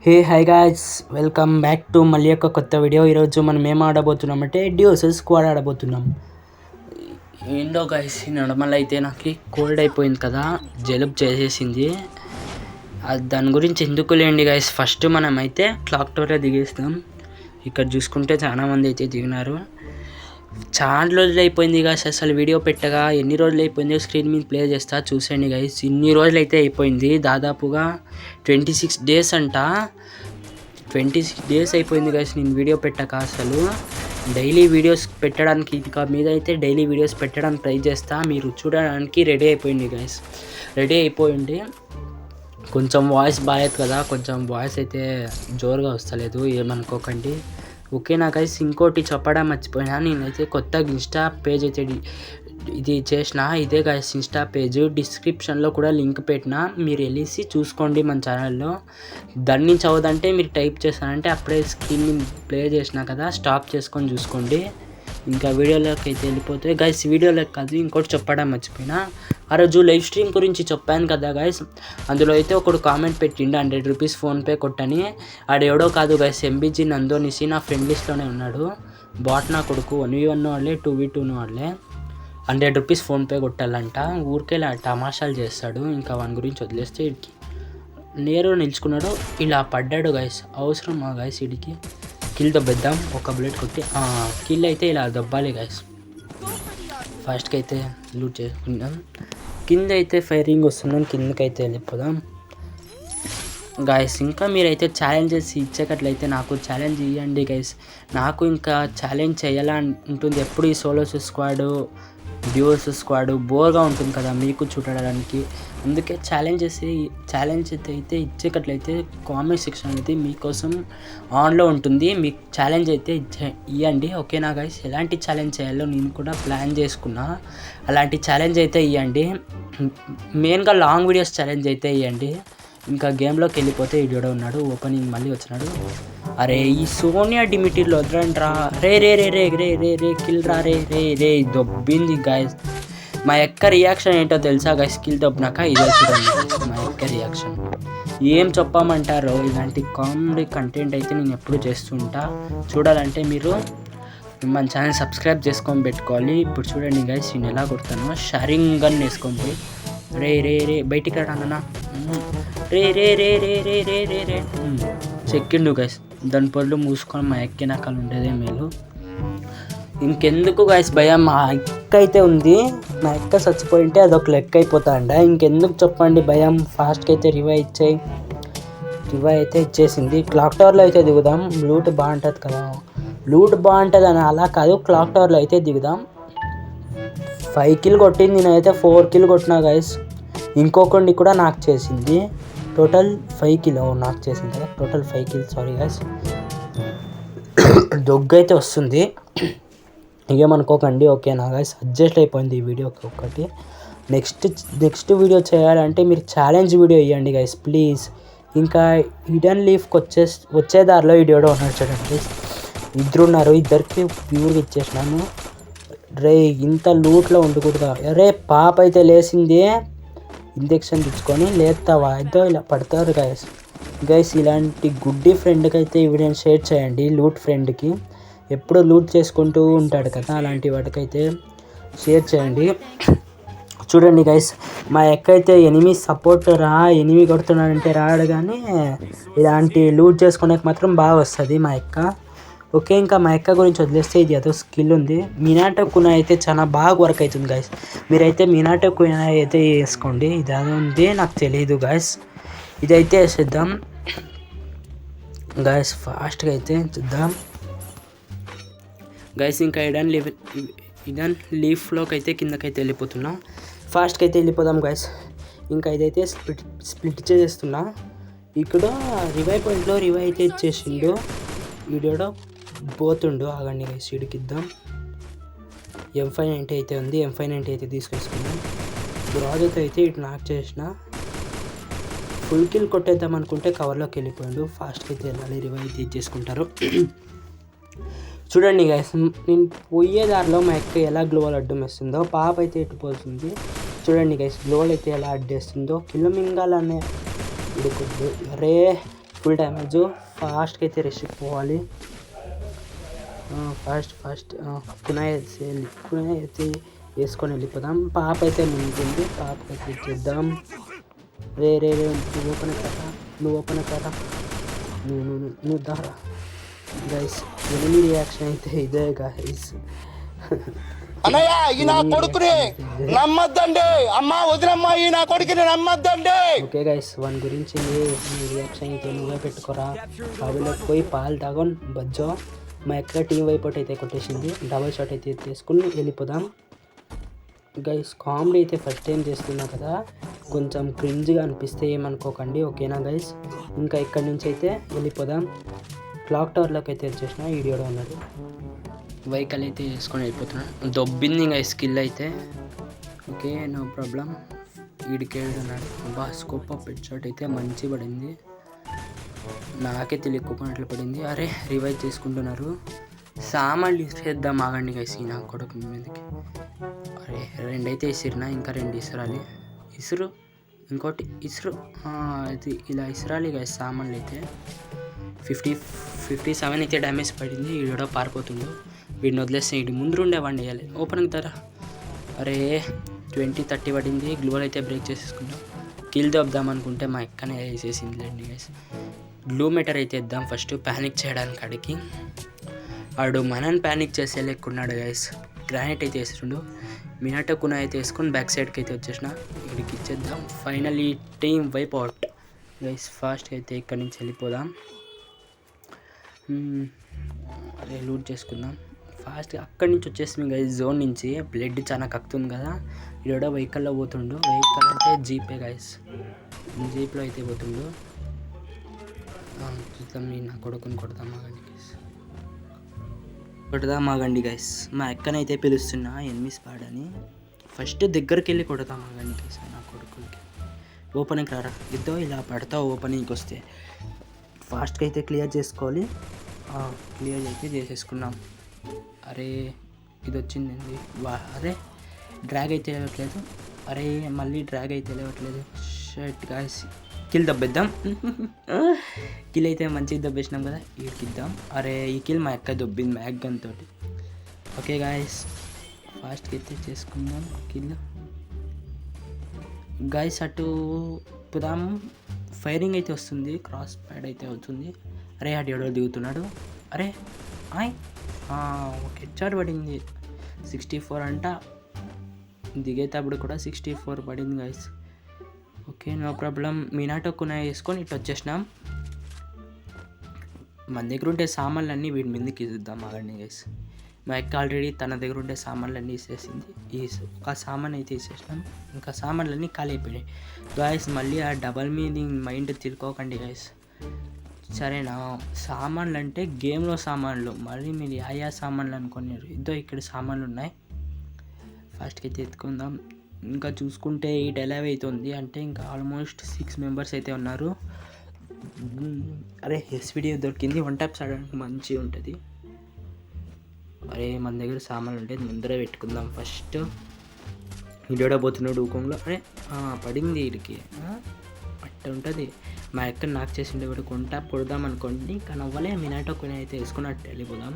Hey hi guys, welcome back to మళ్ళీ ఒక కొత్త వీడియో. ఈరోజు మనం ఏం ఆడబోతున్నామంటే డ్యూస్ స్క్వాడ్ ఆడబోతున్నాం. ఏంటో గాయ్స్, నార్మల్ అయితే నాకు కోల్డ్ అయిపోయింది కదా, జలుబు చేసేసింది. దాని గురించి ఎందుకు లేండి గాయ్స్, ఫస్ట్ మనం అయితే క్లాక్ టవర్లో దిగేస్తాం. ఇక్కడ చూసుకుంటే చాలా మంది అయితే దిగినారు. చాలా రోజులు అయిపోయింది గాయ్స్, అసలు వీడియో పెట్టగా ఎన్ని రోజులు అయిపోయిందో స్క్రీన్ మీద ప్లే చేస్తా చూసేయండి గాయ్స్. ఇన్ని రోజులు అయితే అయిపోయింది, దాదాపుగా 26 days అంట. 26 days అయిపోయింది గాయ్స్ నేను వీడియో పెట్టక. అసలు డైలీ వీడియోస్ పెట్టడానికి ఇంకా మీద అయితే డైలీ వీడియోస్ పెట్టడానికి ట్రై చేస్తా. మీరు చూడడానికి రెడీ అయిపోయింది గాయ్స్, రెడీ అయిపోయింది. కొంచెం వాయిస్ బాగాలేదు కదా, కొంచెం వాయిస్ అయితే జోరుగా వస్తలేదు, ఏమనుకోకండి ఓకేనా గైస్. ఇంకోటి చెప్పడం మర్చిపోయినా, నేనైతే కొత్తగా ఇన్స్టా పేజ్ అయితే ఇది చేసిన. ఇదే గైస్ ఇన్స్టా పేజ్, డిస్క్రిప్షన్లో కూడా లింక్ పెట్టిన, మీరు వెళ్ళేసి చూసుకోండి మన ఛానల్లో. దాని నుంచి అవదంటే మీరు టైప్ చేస్తానంటే అప్పుడే స్క్రీన్ ప్లే చేసినా కదా, స్టాప్ చేసుకొని చూసుకోండి. ఇంకా వీడియోలోకి అయితే వెళ్ళిపోతే గైస్, వీడియోలోకి కాదు ఇంకోటి చెప్పడం మర్చిపోయినా. ఆ రోజు లైవ్ స్ట్రీమ్ గురించి చెప్పాను కదా గైస్, అందులో అయితే ఒకడు కామెంట్ పెట్టిండు 100 rupees ఫోన్పే కొట్టని. ఆడెవడో కాదు గైస్, ఎంబీజీ నందోనిసి నా ఫ్రెండ్ లిస్ట్లోనే ఉన్నాడు. బాట్ నా కొడుకు 1v1 వాళ్ళే 2v2 వాళ్ళే. 100 rupees ఫోన్పే కొట్టాలంట, ఊరికే తమాషాలు చేస్తాడు. ఇంకా వాని గురించి వదిలేస్తే వీడికి నేరు నిలుచుకున్నాడు, ఇలా పడ్డాడు గైస్. అవసరమా గైస్ వీడికి? కిల్ దొబ్బేద్దాం, ఒక బుల్లెట్ కొట్టి. కిల్ అయితే ఇలా దొబ్బాలి గైస్. ఫస్ట్కి అయితే లూట్ చేసుకుందాం. కింద అయితే ఫైరింగ్ వస్తున్నాం, కిందకైతే వెళ్ళిపోదాం గాయస్. ఇంకా మీరైతే ఛాలెంజెస్ ఇచ్చేటట్లయితే నాకు ఛాలెంజ్ ఇవ్వండి గైస్. నాకు ఇంకా ఛాలెంజ్ చేయాలని ఉంటుంది ఎప్పుడు. ఈ సోలోస్ స్క్వాడ్, డ్యూస్ స్క్వాడ్ బోర్గా ఉంటుంది కదా మీకు చూడడానికి, అందుకే ఛాలెంజ్ అయితే ఇచ్చేటట్లయితే కామెంట్ సెక్షన్ అయితే మీకోసం ఆన్లో ఉంటుంది. మీకు ఛాలెంజ్ అయితే ఇవ్వండి ఓకేనా గైస్. ఎలాంటి ఛాలెంజ్ చేయాలో నేను కూడా ప్లాన్ చేసుకున్నా, అలాంటి ఛాలెంజ్ అయితే ఇవ్వండి. మెయిన్గా లాంగ్ వీడియోస్ ఛాలెంజ్ అయితే ఇవ్వండి. ఇంకా గేమ్లోకి వెళ్ళిపోతే వీడియో ఉన్నాడు, ఓపెనింగ్ మళ్ళీ వచ్చినాడు. అరే ఈ సోనియా డిమిటీలో వదలండి రా, రే రే రే రే రే రే రే కిల్ రా, రే రే రే దొబ్బింది గాయస్. మా యొక్క రియాక్షన్ ఏంటో తెలుసా గైస్, కిల్ దొబ్బినాక ఇదే చూడండి మా యొక్క రియాక్షన్. ఏం చెప్పమంటారో, ఇలాంటి కామెడీ కంటెంట్ అయితే నేను ఎప్పుడు చేస్తుంటా. చూడాలంటే మీరు మన ఛానల్ సబ్స్క్రైబ్ చేసుకొని పెట్టుకోవాలి. ఇప్పుడు చూడండి గైస్, నేను ఎలా కొడతానో. షారింగ్ గన్ వేసుకొని పోయి రే రే రే బయటికి రాడన్నా, రే రే రే రే రే రే రే రే చెక్కిండు గైస్. దాని పొరలు మూసుకొని మా ఎక్కి నక్కలు ఉండేదే మేలు. ఇంకెందుకు గైస్ భయం, మా ఎక్క అయితే ఉంది, మా ఎక్క చచ్చిపోయింటే అదొక లెక్క అయిపోతాండ. ఇంకెందుకు చెప్పండి భయం. ఫాస్ట్గా అయితే రివైవ్ అయితే ఇచ్చేసింది. క్లాక్ టవర్లో అయితే దిగుదాం, లూట్ బాగుంటుంది కదా. లూట్ బాగుంటుంది అని అలా కాదు, క్లాక్ టవర్లో అయితే దిగుదాం. 5 kill కొట్టింది, నేనైతే 4 kill కొట్టినా గైస్. ఇంకొకటి కూడా నాకు చేసింది, టోటల్ 5 kill నాకు చేసింది కదా, టోటల్ 5 kill. సారీ గైస్, దొగ్గు అయితే వస్తుంది, ఏమనుకోకండి ఓకేనా గైస్. అడ్జస్ట్ అయిపోయింది ఈ వీడియోకి ఒకటి. నెక్స్ట్ వీడియో చేయాలంటే మీరు ఛాలెంజ్ వీడియో ఇవ్వండి గైస్ ప్లీజ్. ఇంకా హిడెన్ లీఫ్కి వచ్చే దారిలో వీడియో ఉన్నాడు చూడండి, ఇద్దరున్నారు, ఇద్దరికి ప్యూర్గా ఇచ్చేసినాను. రే ఇంత లూట్లో ఉండకూడదా. అరే పాప అయితే లేచింది, ఇంజెక్షన్ తెచ్చుకొని లేస్తావా, ఏదో ఇలా పడతారు గైస్. ఇలాంటి గుడ్డి ఫ్రెండ్కి అయితే ఈ వీడియోని షేర్ చేయండి. లూట్ ఫ్రెండ్కి ఎప్పుడు లూట్ చేసుకుంటూ ఉంటాడు కదా, అలాంటి వాటికైతే షేర్ చేయండి. చూడండి గైస్, మా ఎక్క అయితే ఎనిమి సపోర్ట్ ఎనిమి కొడుతున్నాడంటే రాడు, కానీ ఇలాంటి లూట్ చేసుకునేకి మాత్రం బాగా వస్తుంది మా ఎక్క ఓకే. ఇంకా మా ఎక్క గురించి వదిలేస్తే ఇది ఏదో స్కిల్ ఉంది. మినాటో కునా అయితే చాలా బాగా వర్క్ అవుతుంది గైస్. మీరైతే మినాటో కునా అయితే వేసుకోండి. ఇది అది ఉంది నాకు తెలియదు గైస్, ఇదైతే వేసేద్దాం గైస్. ఫాస్ట్గా అయితే చూద్దాం గైస్. ఇంకా ఇడన్ లీఫ్లోకి అయితే కిందకైతే వెళ్ళిపోతున్నా, ఫాస్ట్గా అయితే వెళ్ళిపోదాం గైస్. ఇంకా ఇదైతే స్ప్లిట్ చేసేస్తున్నా. ఇక్కడ రివైవ్ పాయింట్లో రివైవ్ అయితే ఇచ్చేసిండు వీడియోలో, పోతుండు ఆగండి గైస్. వీడికిద్దాం. M590 అయితే ఉంది, M590 అయితే తీసుకొచ్చుకున్నాం. రాజుతో అయితే ఇటు నాక్ చేసిన, ఫుల్ కిల్ కొట్టేద్దాం అనుకుంటే కవర్లోకి వెళ్ళిపోయాడు. ఫాస్ట్గా అయితే వెళ్ళాలి, రివైవ్ తీసేసుకుంటారు. చూడండి గైస్, నేను పోయే దారిలో మా ఎక్క ఎలా గ్లోవల్ అడ్డం వేస్తుందో, పాప అయితే ఇటు పోతుంది. చూడండి గైస్, గ్లోవల్ అయితే ఎలా అడ్డేస్తుందో. కిలో మింగాలనే ఇడుకొద్దు. అరే ఫుల్ డ్యామేజ్. ఫాస్ట్గా అయితే రెస్ట్కి పోవాలి. ఫాస్ట్ కునాయి అయితే వేసుకొని వెళ్ళిపోదాం. పాప అయితే ముందుంది, పాపకైతే ఇచ్చేద్దాం. రే నువ్వు ఓపెన్ కరా నువ్వు దారా గైస్. ఎనిమి రియాక్షన్ అయితే ఇదే గైస్. అన్నయ్య ఈ నా కొడుకుని నమ్మద్దండి, అమ్మా వదినమ్మా ఈ నా కొడుకుని నమ్మద్దండి. ఓకే గైస్, వాని గురించి నీ రియాక్షన్ అయితే నువ్వే పెట్టుకోరా. బావిలోకి పోయి పాలు తాగొని బజ్జో. మా ఎక్కడ టీం వైపు అయితే కొట్టేసింది. డబల్ షాట్ అయితే తీసుకుని వెళ్ళిపోదాం గైస్. కామెడీ అయితే ఫస్ట్ టైం చేస్తున్నా కదా, కొంచెం క్రింజ్గా అనిపిస్తే ఏమనుకోకండి, ఓకేనా గైస్. ఇంకా ఇక్కడి నుంచి అయితే వెళ్ళిపోదాం. క్లాక్ టవర్లోకి అయితే వచ్చేసిన వీడియోలో ఉన్నది. వెహికల్ అయితే వేసుకొని వెళ్ళిపోతున్నాను. దొబ్బింది ఇంకా స్కిల్ అయితే. Okay no problem. ఈడికేడున్నాడు. స్కోప్ ఆఫ్ హెడ్ షాట్ అయితే మంచి పడింది. నాకే తెలియకపోయినట్లు పడింది. అరే రివైవ్ చేసుకుంటున్నారు. సామాన్లు ఇసేద్దాం ఆగండి గైస్. నా కొడుకు మీదకి అరే 2 అయితే ఇసిరినా, ఇంకా 2 ఇసురాలి. ఇసురు ఇంకోటి ఇసురు. ఇది ఇలా ఇసురాలి గైస్. సామాన్లు అయితే 57 అయితే డ్యామేజ్ పడింది. వీడియో పారిపోతుండు. వీడిని వదిలేస్తే ఇటు ముందు ఉండేవాడిని వేయాలి. ఓపెనింగ్ ధర అరే 20-30 పడింది. గ్లూవల్ అయితే బ్రేక్ చేసేసుకుంటాం. కిల్ దొబ్దాం అనుకుంటే మా ఎక్కనే వేసేసింది లేండి గైస్. గ్లూ మెటర్ అయితే ఇద్దాం ఫస్ట్, ప్యానిక్ చేయడానికి అడిగి. వాడు మనని ప్యానిక్ చేసే లేకున్నాడు గైస్. గ్రానైట్ అయితే వేస్తుండు. మినాటో కునా అయితే వేసుకొని బ్యాక్ సైడ్కి అయితే వచ్చేసిన. ఇక్కడికి ఇచ్చేద్దాం. Finally team wipe out guys. ఫాస్ట్గా అయితే ఇక్కడి నుంచి వెళ్ళిపోదాం. అరే లూట్ చేసుకుందాం ఫాస్ట్గా. అక్కడి నుంచి వచ్చేసింది గైస్. జోన్ నుంచి బ్లడ్ చాలా కక్కుతుంది కదా. ఈడో వెహికల్లో పోతుండు. వెహికల్ అంటే జీపే గైస్. జీప్లో అయితే పోతుండు. చూద్దాం. నేను నా కొడుకుని కొడదామాగండి గైస్. మా అక్కనైతే పిలుస్తున్నా ఎనిమి స్పాడ్ అని. ఫస్ట్ దగ్గరికి వెళ్ళి కొడదామాగండి గైస్ నా కొడుకులకి. ఓపెనింగ్ రారా ఇద్దో ఇలా పడతావు. ఓపెనింగ్కి వస్తే ఫాస్ట్గా అయితే క్లియర్ చేసుకోవాలి. క్లియర్ అయితే చేసేసుకున్నాం. అరే ఇది వచ్చిందండి. అరే డ్రాగ్ అయితే లేవట్లేదు. అరే మళ్ళీ డ్రాగ్ అయితే లేవట్లేదు. షర్ట్ గాయస్. కిల్ దబ్బేద్దాం. కిల్ అయితే మంచిగా దబ్బేసినాం కదా, వీడికి ఇద్దాం. అరే ఈ కిల్ మా అక్క దొబ్బింది మ్యాగ్ గన్ తోటి. ఓకే గాయస్ ఫాస్ట్గా అయితే చేసుకుందాం కిల్. గాయస్ అటు పుదాం. ఫైరింగ్ అయితే వస్తుంది. క్రాస్ ప్యాడ్ అయితే అవుతుంది. అరే అటు ఎవడో దిగుతున్నాడు. అరే ఒక హెడ్షాట్ పడింది. 64 అంట. దిగేటప్పుడు కూడా 64 పడింది గాయస్. Okay no problem. మినాటో కునా వేసుకొని ఇట్లా వచ్చేసినాం. మన దగ్గర ఉండే సామాన్లన్నీ వీడి మీదకి ఇద్దాం ఆగండి గైస్. మా అక్క ఆల్రెడీ తన దగ్గర ఉండే సామాన్లన్నీ ఇసేసింది. ఒక సామాన్ అయితే ఇసేసినాం. ఇంకా సామాన్లన్నీ ఖాళీ అయిపోయినాయి గాయస్. మళ్ళీ ఆ డబల్ మీనింగ్ మైండ్ తిరుకోకండి గైస్, సరేనా. సామాన్లు అంటే గేమ్లో సామాన్లు, మళ్ళీ మీరు యా సామాన్లు అనుకున్నారు. ఇక్కడ సామాన్లు ఉన్నాయి. ఫాస్ట్గా అయితే ఎత్తుకుందాం. ఇంకా చూసుకుంటే 8 11 అవుతుంది. అంటే ఇంకా ఆల్మోస్ట్ 6 మెంబర్స్ అయితే ఉన్నారు. అరే వీడియో దొరికింది. 1 ట్యాప్ ఆడడానికి మంచిగా ఉంటుంది. అరే మన దగ్గర సామాన్లు ఉంటే ముందరే పెట్టుకుందాం ఫస్ట్. వీడియో పోతున్నాడు ఊకంలో. అరే పడింది వీడికి అట్ట ఉంటుంది. మా ఎక్కడ నాకు చేసిండే కూడా కొంటా పొడదాం అనుకోండి, కానీ అవ్వలే. మినాటో కొని అయితే వేసుకున్నట్టు వెళ్ళిపోదాం.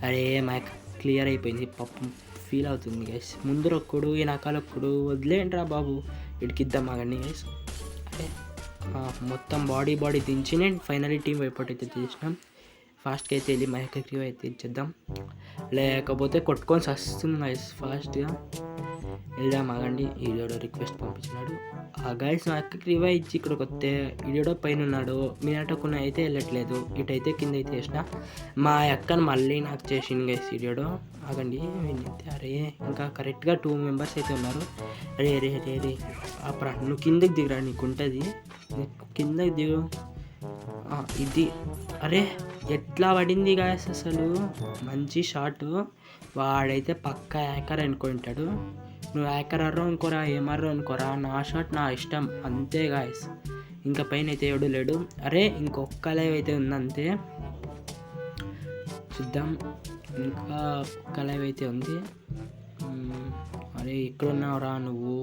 అరే మా క్లియర్ అయిపోయింది. పాపం ఫీల్ అవుతుంది గైస్. ముందర ఒక్కడు వెనకాల ఒక్కడు. వదిలేంట్రా బాబు, ఇడికిద్దాం ఆగండి గైస్. అరే మొత్తం బాడీ దించి నేను ఫైనలీ టీం వైపోట్ అయితే చేసినాం. ఫాస్ట్గా అయితే వెళ్ళి మా యొక్క క్రీవ్ అయితే ఇచ్చేద్దాం, లేకపోతే కొట్టుకొని వస్తుంది గైస్. ఫాస్ట్గా వెళ్దాం ఆగండి. ఈడోడో రిక్వెస్ట్ పంపించినాడు. ఆ గైస్ మా యొక్క క్రీవా ఇచ్చి ఇక్కడికి వస్తే ఈడోడో పైన ఉన్నాడు. మినాటోకున్న అయితే వెళ్ళట్లేదు. ఇటైతే కింద అయితే చేసిన. మా అక్కను మళ్ళీ నాకు చేసింది గైస్ ఈడోడో. ఆగండి వినైతే. అరే ఇంకా కరెక్ట్గా 2 మెంబర్స్ అయితే ఉన్నారు. అరే రే రే రే అప్పుడు నువ్వు కిందకి దిగురా, నీకు ఉంటుంది. కిందకి దిగు. ఇది అరే ఎట్లా పడింది గాయస్ అసలు. మంచి షాట్. వాడైతే పక్కా హ్యాకర్ అనుకుంటాడు. నువ్వు హ్యాకర్ అర్రో అనుకోరా, ఏమర్రో అనుకోరా, నా షాట్ నా ఇష్టం అంతే గాయస్. ఇంకా పైన అయితే ఎవడు లేడు. అరే ఇంకొక లైవ్ అయితే ఉందంతే, చూద్దాం. ఇంకా ఒక్క లైవ్ అయితే ఉంది. అరే ఎక్కడున్నావురా నువ్వు,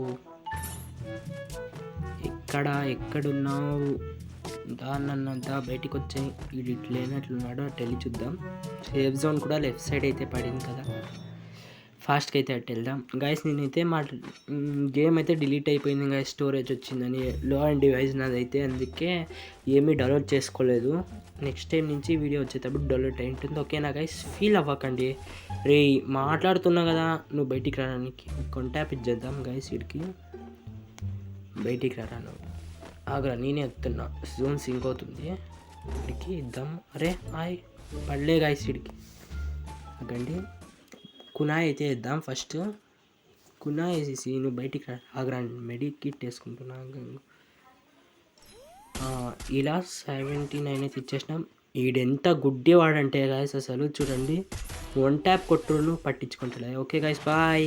ఎక్కడున్నావు? దాన్నంతా బయటికి వచ్చాయి. వీడు ఇట్లేనట్లున్నాడు అటు వెళ్ళి చూద్దాం. సేఫ్ జోన్ కూడా లెఫ్ట్ సైడ్ అయితే పడింది కదా, ఫాస్ట్గా అయితే అటు వెళ్దాం. గైస్ నేనైతే గేమ్ అయితే డిలీట్ అయిపోయింది గైస్, స్టోరేజ్ వచ్చిందని. లో అండ్ డివైస్ నాదైతే, అందుకే ఏమీ డౌన్లోడ్ చేసుకోలేదు. నెక్స్ట్ టైం నుంచి వీడియో వచ్చేటప్పుడు డౌన్లోడ్ అయి ఉంటుంది. ఓకేనా గైస్, ఫీల్ అవ్వకండి. రే మాట్లాడుతున్నా కదా, నువ్వు బయటికి రావడానికి కాంటాక్ట్ ఇచ్చేద్దాం గైస్. వీడికి బయటికి రాను, ఆగ్రా నేనే వస్తున్నా. జోన్ సింక్ అవుతుంది, వీడికి ఇద్దాం. అరే హాయ్ పడలే గైస్ వీడికి. అగండి కునాయ్ అయితే ఇద్దాం. ఫస్ట్ కునాయ్ వేసేసి నువ్వు బయటికి ఆగ్రా, మెడిక్ కిట్ వేసుకుంటున్నా. ఇలా 79 అయితే ఇచ్చేసినాం. ఈడెంత గుడ్డి వాడంటే గాయస్, అసలు చూడండి 1 ట్యాప్ కొట్టును పట్టించుకుంటాడు. Okay guys, bye.